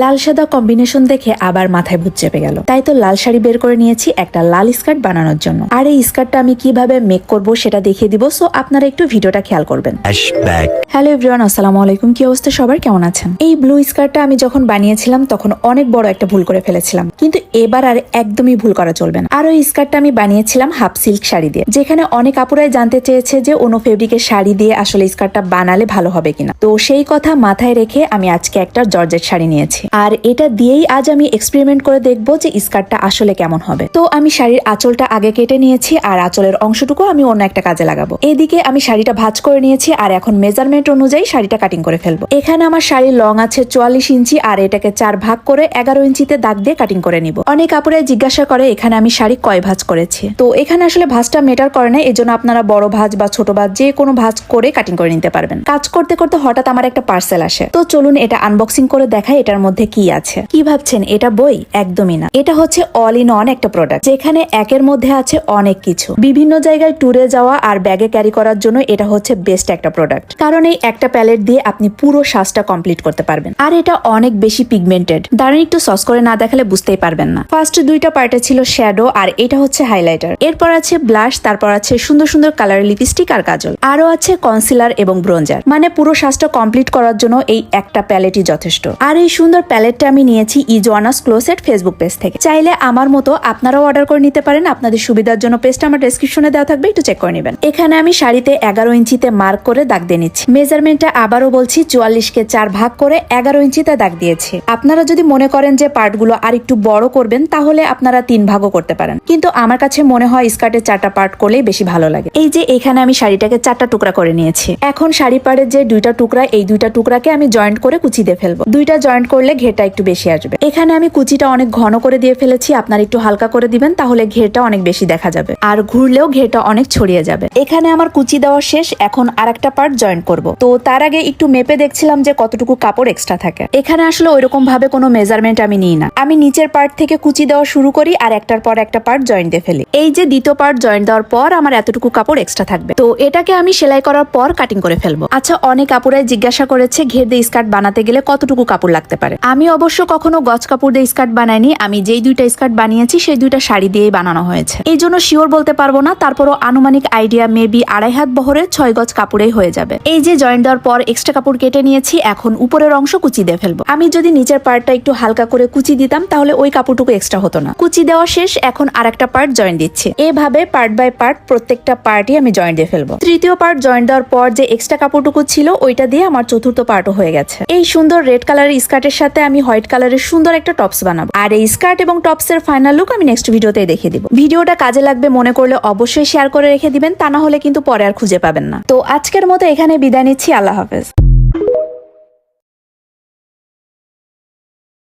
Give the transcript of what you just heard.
লাল সাদা কম্বিনেশন দেখে আবার মাথায় ভূত চেপে গেল। তাই তো লাল শাড়ি বের করে নিয়েছি একটা লাল স্কার্ট বানানোর জন্য। আর এই স্কার্টটা আমি কিভাবে মেক করব সেটা দেখিয়ে দিব, সো আপনারা একটু ভিডিওটা খেয়াল করবেন। হ্যালো এভরিওয়ান, আসসালামু আলাইকুম। কি অবস্থা সবার, কেমন আছেন? এই ব্লু স্কার্টটা আমি যখন বানিয়েছিলাম তখন অনেক বড় একটা ভুল করে ফেলেছিলাম, কিন্তু এবার আর একদমই ভুল করা চলবে না। আর ওই স্কার্টটা আমি বানিয়েছিলাম হাফ সিল্ক শাড়ি দিয়ে, যেখানে অনেক আপুরাই জানতে চেয়েছে যে অন্য ফেব্রিকের শাড়ি দিয়ে আসলে স্কার্টটা বানালে ভালো হবে কিনা। তো সেই কথা মাথায় রেখে আমি আজকে একটা জর্জেট শাড়ি নিয়েছি, আর এটা দিয়েই আজ আমি এক্সপেরিমেন্ট করে দেখবো যে স্কার্টটা আসলে কেমন হবে। তো আমি শাড়ির আঁচলটা আগে কেটে নিয়েছি, আর আঁচলের অংশটুকু আমি অন্য একটা কাজে লাগাবো। এদিকে আমি শাড়িটা ভাঁজ করে নিয়েছি, আর এখন মেজারমেন্ট অনুযায়ী শাড়িটা কাটিং করে ফেলবো। এখানে আমার শাড়ির লং আছে 44 ইঞ্চি, আর এটাকে 4 ভাগ করে 11 ইঞ্চিতে দাগ দিয়ে কাটিং করে নিব। অনেক আপুরাই জিজ্ঞাসা করে এখানে আমি শাড়ি কয় ভাঁজ করেছি। তো এখানে আসলে ভাঁজটা মেটার করে না, এজন্য আপনারা বড় ভাঁজ বা ছোট ভাঁজ যে কোনো ভাঁজ করে কাটিং করে নিতে পারবেন। কাজ করতে করতে হঠাৎ আমার একটা পার্সেল আসে, তো চলুন এটা আনবক্সিং করে দেখাই এটার মধ্যে কি আছে। কি ভাবছেন এটা বই? একদমই না, এটা হচ্ছে অল ইন অন একটা প্রোডাক্ট, যেখানে একের মধ্যে আছে অনেক কিছু। বিভিন্ন জায়গায় ট্যুরে যাওয়া আর ব্যাগে ক্যারি করার জন্য এটা হচ্ছে বেস্ট একটা প্রোডাক্ট, কারণ এই একটা প্যালেট দিয়ে আপনি পুরো সাজটা কমপ্লিট করতে পারবেন। আর এটা অনেক বেশি পিগমেন্টেড, দাঁড়ান একটু সস করে না দেখালে বুঝতেই পারবেন না। ফার্স্ট দুইটা পার্টে ছিল শ্যাডো, আর এটা হচ্ছে হাইলাইটার। এরপর আছে ব্লাশ, তারপর আছে সুন্দর সুন্দর কালার লিপস্টিক আর কাজল, আরো আছে কনসিলার এবং ব্রোঞ্জার। মানে পুরো সাজটা কমপ্লিট করার জন্য এই একটা প্যালেটই যথেষ্ট। আর এই সুন্দর প্যালেটটা আমি নিয়েছি ইজওয়ানাস ক্লোসেট ফেসবুক পেজ থেকে। চাইলে আমার মতো আপনারাও অর্ডার করে নিতে পারেন, আপনাদের সুবিধার জন্য পেজটা আমার ডেসক্রিপশনে দেওয়া থাকবে, একটু চেক করে নেবেন। এখানে আমি শাড়িতে 11 ইঞ্চিতে মার্ক করে দাগ দিয়ে নিচ্ছি। মেজারমেন্টটা আবারও বলছি, 44কে 4 ভাগ করে 11 ইঞ্চিতে দাগ দিয়েছি। আপনারা যদি মনে করেন যে পার্টগুলো আর একটু বড় করবেন, তাহলে আপনারা 3 ভাগও করতে পারেন, কিন্তু আমার কাছে মনে হয় স্কার্টের 4টা পার্ট করলেই বেশি ভালো লাগে। এই যে এখানে আমি শাড়িটাকে 4টা টুকরা করে নিয়েছি। এখন শাড়ি পাড়ের যে 2টা টুকরা, এই 2টা টুকরাকে আমি জয়েন্ট করে কুচি দিয়ে ফেলবো। 2টা জয়েন্ট করলে ঘেরটা একটু বেশি আসবে। এখানে আমি কুচিটা অনেক ঘন করে দিয়ে ফেলেছি, আপনারা একটু হালকা করে দিবেন, তাহলে ঘেরটা অনেক বেশি দেখা যাবে, আর ঘুরলেও ঘেরটা অনেক ছড়িয়ে যাবে। এখানে আমার কুচি দেওয়া শেষ, এখন আরেকটা পার্ট জয়েন্ট করব। তো তার আগে একটু মেপে দেখছিলাম যে কতটুকু কাপড় এক্সট্রা থাকে। এখানে আসলে ওইরকম ভাবে কোনো মেজারমেন্ট আমি নিই না, আমি নিচের পার্ট থেকে কুচি দেওয়া শুরু করি আর একটার পর একটা পার্ট জয়েন্ট দিয়ে ফেলি। এই যে দ্বিতীয় পার্ট জয়েন্ট দেওয়ার পর আমার এতটুকু কাপড় এক্সট্রা থাকবে, তো এটাকে আমি সেলাই করার পর কাটিং করে ফেলবো। আচ্ছা, অনেক কাপড়াই জিজ্ঞাসা করেছে ঘের দিয়ে স্কার্ট বানাতে গেলে কতটুকু কাপড় লাগতে পারে। আমি অবশ্য কখনো গজ কাপড় দিয়ে স্কার্ট বানাইনি, আমি যেই 2টা স্কার্ট বানিয়েছি সেই 2টা শাড়ি দিয়েই বানানো হয়েছে। এই জন্য শিওর বলতে পারবো না, তারপরও আনুমানিক আইডিয়া মেবি 2.5 হাত বহরে 6 গজ কাপড়েই হয়ে যাবে। এই যে জয়েন্ট দেওয়ার পর এক্সট্রা কাপড় কেটে নিয়েছি, এখন উপরের অংশ কুচি দিয়ে ফেলবো। আমি যদি নিচের পার্টটা একটু হালকা করে কুচি দিতাম, তাহলে ওই কাপড়টুকু এক্সট্রা হতো না। কুচি দেওয়া শেষ, এখন আরেকটা পার্ট জয়েন্ট দিচ্ছি। এভাবে পার্ট বাই পার্ট প্রত্যেকটা পার্টই আমি জয়েন্ট দিয়ে ফেলবো। তৃতীয় পার্ট জয়েন্ট দেওয়ার পর যে এক্সট্রা কাপড়টুকু ছিল ওইটা দিয়ে আমার চতুর্থ পার্টও হয়ে গেছে। এই সুন্দর রেড কালারের স্কার্টের সাথে আমি হোয়াইট কালারের সুন্দর একটা টপস বানাবো, আর এই স্কার্ট এবং টপসের ফাইনাল লুক আমি নেক্সট ভিডিওতে দেখিয়ে দিব। ভিডিওটা কাজে লাগবে মনে করলে অবশ্যই শেয়ার করে রেখে দিবেন, তা না হলে কিন্তু পরে আর খুঁজে পাবেন না। তো আজকের মতো এখানে বিদায় নিচ্ছি, আল্লাহ হাফেজ।